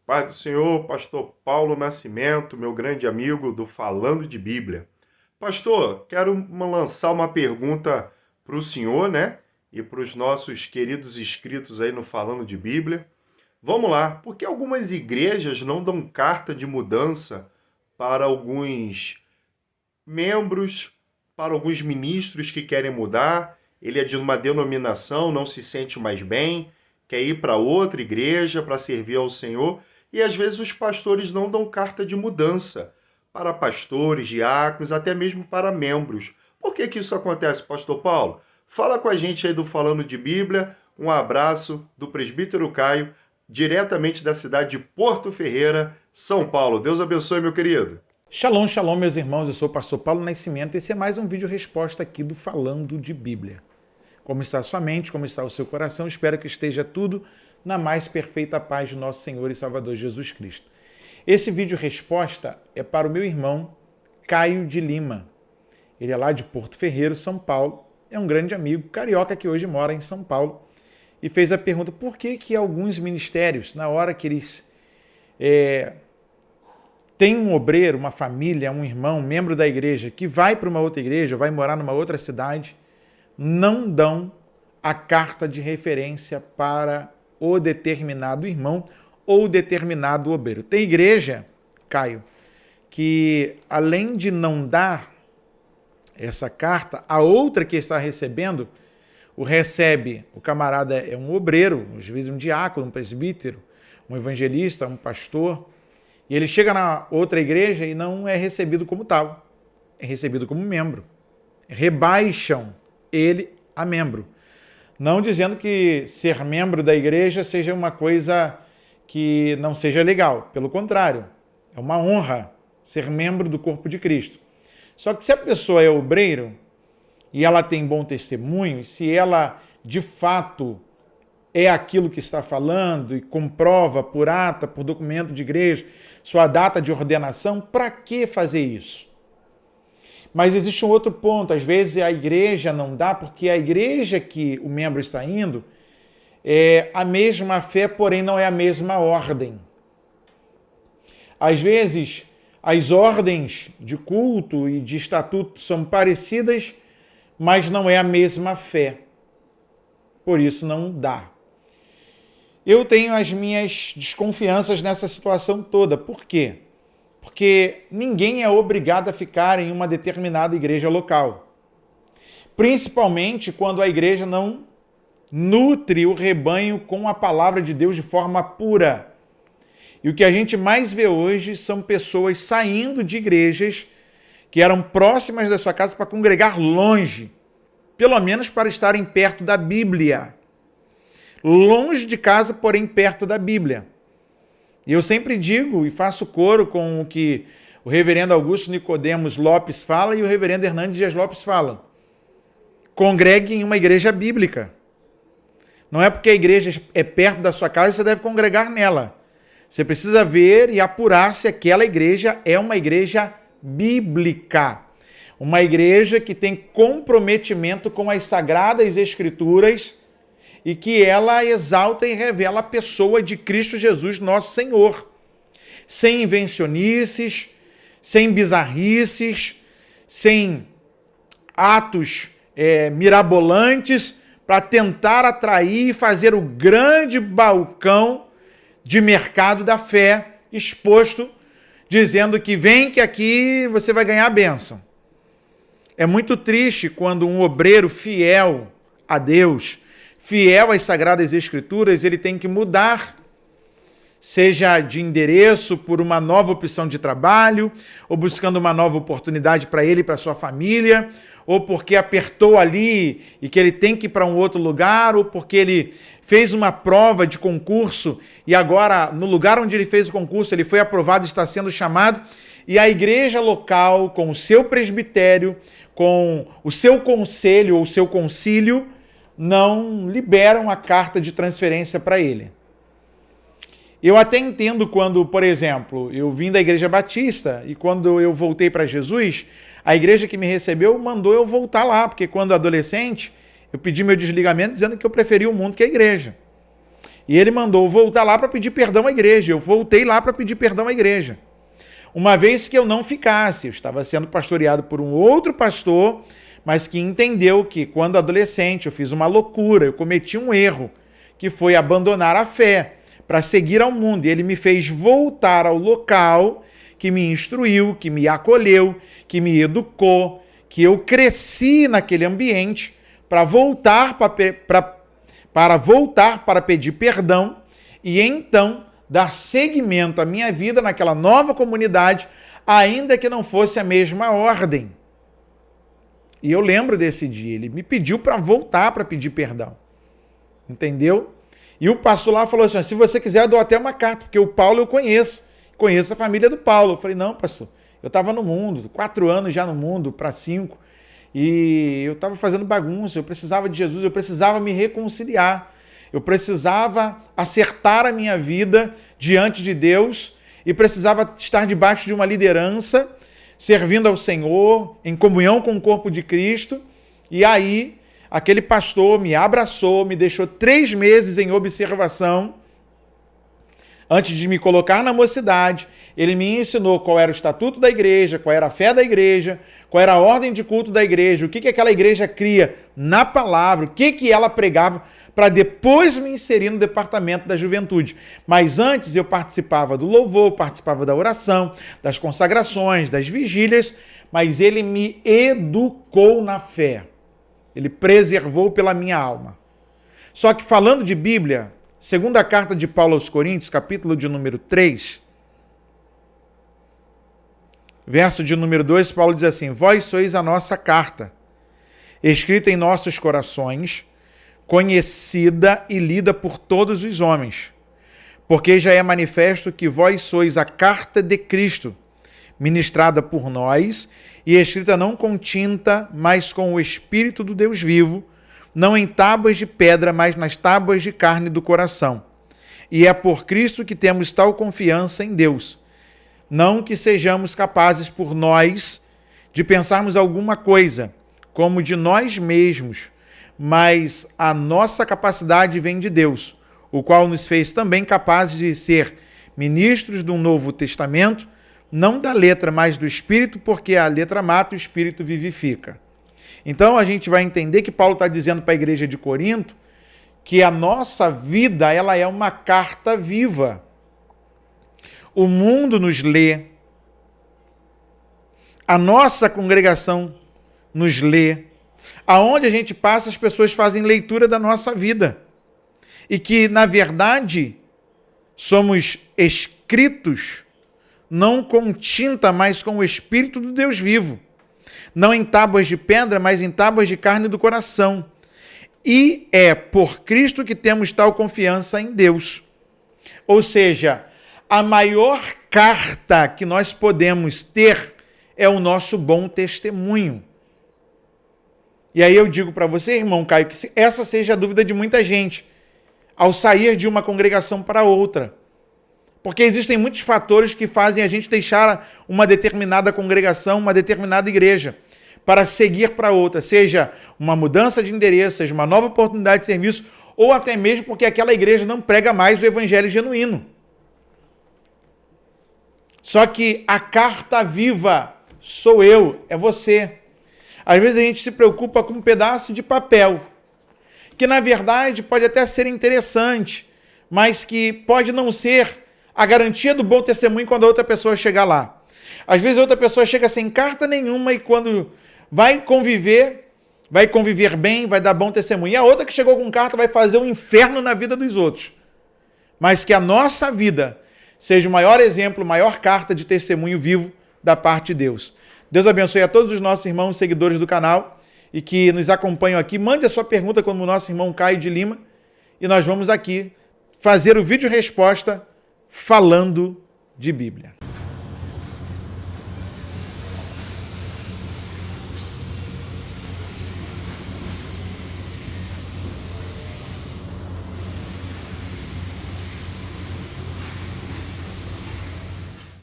Paz do Senhor, pastor Paulo Nascimento, meu grande amigo do Falando de Bíblia. Pastor, quero lançar uma pergunta para o senhor, né? E para os nossos queridos inscritos aí no Falando de Bíblia. Vamos lá, por que algumas igrejas não dão carta de mudança para alguns membros, para alguns ministros que querem mudar? Ele é de uma denominação, não se sente mais bem, quer ir para outra igreja para servir ao Senhor. E às vezes os pastores não dão carta de mudança para pastores, diáconos, até mesmo para membros. Por que que isso acontece, pastor Paulo? Fala com a gente aí do Falando de Bíblia. Um abraço do presbítero Caio, diretamente da cidade de Porto Ferreira, São Paulo. Deus abençoe, meu querido. Shalom, shalom, meus irmãos. Eu sou o pastor Paulo Nascimento e esse é mais um vídeo resposta aqui do Falando de Bíblia. Como está a sua mente, como está o seu coração? Espero que esteja tudo na mais perfeita paz de nosso Senhor e Salvador Jesus Cristo. Esse vídeo resposta é para o meu irmão Caio de Lima. Ele é lá de Porto Ferreira, São Paulo. É um grande amigo carioca que hoje mora em São Paulo e fez a pergunta por que alguns ministérios, na hora que eles tem um obreiro, uma família, um irmão, um membro da igreja que vai para uma outra igreja, vai morar numa outra cidade, não dão a carta de referência para o determinado irmão ou determinado obreiro. Tem igreja, Caio, que além de não dar essa carta, a outra que está recebendo, o camarada é um obreiro, às vezes um diácono, um presbítero, um evangelista, um pastor, e ele chega na outra igreja e não é recebido como tal, é recebido como membro. Rebaixam ele a membro. Não dizendo que ser membro da igreja seja uma coisa que não seja legal. Pelo contrário, é uma honra ser membro do corpo de Cristo. Só que se a pessoa é obreiro e ela tem bom testemunho, se ela de fato é aquilo que está falando e comprova por ata, por documento de igreja, sua data de ordenação, para que fazer isso? Mas existe um outro ponto, às vezes a igreja não dá, porque a igreja que o membro está indo é a mesma fé, porém não é a mesma ordem. Às vezes as ordens de culto e de estatuto são parecidas, mas não é a mesma fé. Por isso não dá. Eu tenho as minhas desconfianças nessa situação toda. Por quê? Porque ninguém é obrigado a ficar em uma determinada igreja local. Principalmente quando a igreja não nutre o rebanho com a palavra de Deus de forma pura. E o que a gente mais vê hoje são pessoas saindo de igrejas que eram próximas da sua casa para congregar longe, pelo menos para estarem perto da Bíblia. Longe de casa, porém perto da Bíblia. E eu sempre digo e faço coro com o que o reverendo Augusto Nicodemos Lopes fala e o reverendo Hernandes Dias Lopes fala. Congregue em uma igreja bíblica. Não é porque a igreja é perto da sua casa que você deve congregar nela. Você precisa ver e apurar se aquela igreja é uma igreja bíblica. Uma igreja que tem comprometimento com as sagradas escrituras e que ela exalta e revela a pessoa de Cristo Jesus, nosso Senhor. Sem invencionices, sem bizarrices, sem atos mirabolantes para tentar atrair e fazer o grande balcão de mercado da fé exposto, dizendo que vem que aqui você vai ganhar a bênção. É muito triste quando um obreiro fiel a Deus, fiel às Sagradas Escrituras, ele tem que mudar, seja de endereço por uma nova opção de trabalho, ou buscando uma nova oportunidade para ele e para sua família, ou porque apertou ali e que ele tem que ir para um outro lugar, ou porque ele fez uma prova de concurso e agora, no lugar onde ele fez o concurso, ele foi aprovado e está sendo chamado, e a igreja local, com o seu presbitério, com o seu conselho ou o seu concílio, não liberam a carta de transferência para ele. Eu até entendo quando, por exemplo, eu vim da Igreja Batista e quando eu voltei para Jesus, a igreja que me recebeu mandou eu voltar lá, porque quando adolescente eu pedi meu desligamento dizendo que eu preferia o mundo que a igreja. E ele mandou voltar lá para pedir perdão à igreja. Eu voltei lá para pedir perdão à igreja. Uma vez que eu não ficasse, eu estava sendo pastoreado por um outro pastor, mas que entendeu que quando adolescente eu fiz uma loucura, eu cometi um erro, que foi abandonar a fé para seguir ao mundo. E ele me fez voltar ao local que me instruiu, que me acolheu, que me educou, que eu cresci naquele ambiente para voltar para pedir perdão e então dar seguimento à minha vida naquela nova comunidade, ainda que não fosse a mesma ordem. E eu lembro desse dia, ele me pediu para voltar para pedir perdão. Entendeu? E o pastor lá falou assim, se você quiser eu dou até uma carta, porque o Paulo eu conheço a família do Paulo. Eu falei, não, pastor, eu estava no mundo, 4 anos já no mundo, para 5, e eu estava fazendo bagunça, eu precisava de Jesus, eu precisava me reconciliar, eu precisava acertar a minha vida diante de Deus e precisava estar debaixo de uma liderança, servindo ao Senhor, em comunhão com o corpo de Cristo. E aí, aquele pastor me abraçou, me deixou 3 meses em observação, antes de me colocar na mocidade. Ele me ensinou qual era o estatuto da igreja, qual era a fé da igreja, qual era a ordem de culto da igreja, o que aquela igreja cria na palavra, o que ela pregava, para depois me inserir no departamento da juventude. Mas antes eu participava do louvor, participava da oração, das consagrações, das vigílias, mas ele me educou na fé. Ele preservou pela minha alma. Só que falando de Bíblia, segunda carta de Paulo aos Coríntios, capítulo de número 3, verso de número 2, Paulo diz assim, vós sois a nossa carta, escrita em nossos corações, conhecida e lida por todos os homens, porque já é manifesto que vós sois a carta de Cristo, ministrada por nós e escrita não com tinta, mas com o Espírito do Deus vivo, não em tábuas de pedra, mas nas tábuas de carne do coração. E é por Cristo que temos tal confiança em Deus. Não que sejamos capazes por nós de pensarmos alguma coisa, como de nós mesmos, mas a nossa capacidade vem de Deus, o qual nos fez também capazes de ser ministros de um novo testamento, não da letra, mas do Espírito, porque a letra mata, o Espírito vivifica. Então a gente vai entender que Paulo está dizendo para a igreja de Corinto que a nossa vida ela é uma carta viva. O mundo nos lê, a nossa congregação nos lê, aonde a gente passa as pessoas fazem leitura da nossa vida e que, na verdade, somos escritos não com tinta, mas com o Espírito do Deus vivo. Não em tábuas de pedra, mas em tábuas de carne do coração. E é por Cristo que temos tal confiança em Deus. Ou seja, a maior carta que nós podemos ter é o nosso bom testemunho. E aí eu digo para você, irmão Caio, que essa seja a dúvida de muita gente ao sair de uma congregação para outra. Porque existem muitos fatores que fazem a gente deixar uma determinada congregação, uma determinada igreja, para seguir para outra, seja uma mudança de endereço, seja uma nova oportunidade de serviço, ou até mesmo porque aquela igreja não prega mais o evangelho genuíno. Só que a carta viva sou eu, é você. Às vezes a gente se preocupa com um pedaço de papel, que na verdade pode até ser interessante, mas que pode não ser a garantia do bom testemunho quando a outra pessoa chegar lá. Às vezes a outra pessoa chega sem carta nenhuma e quando vai conviver bem, vai dar bom testemunho. E a outra que chegou com carta vai fazer um inferno na vida dos outros. Mas que a nossa vida seja o maior exemplo, maior carta de testemunho vivo da parte de Deus. Deus abençoe a todos os nossos irmãos seguidores do canal e que nos acompanham aqui. Mande a sua pergunta como o nosso irmão Caio de Lima e nós vamos aqui fazer o vídeo resposta falando de Bíblia.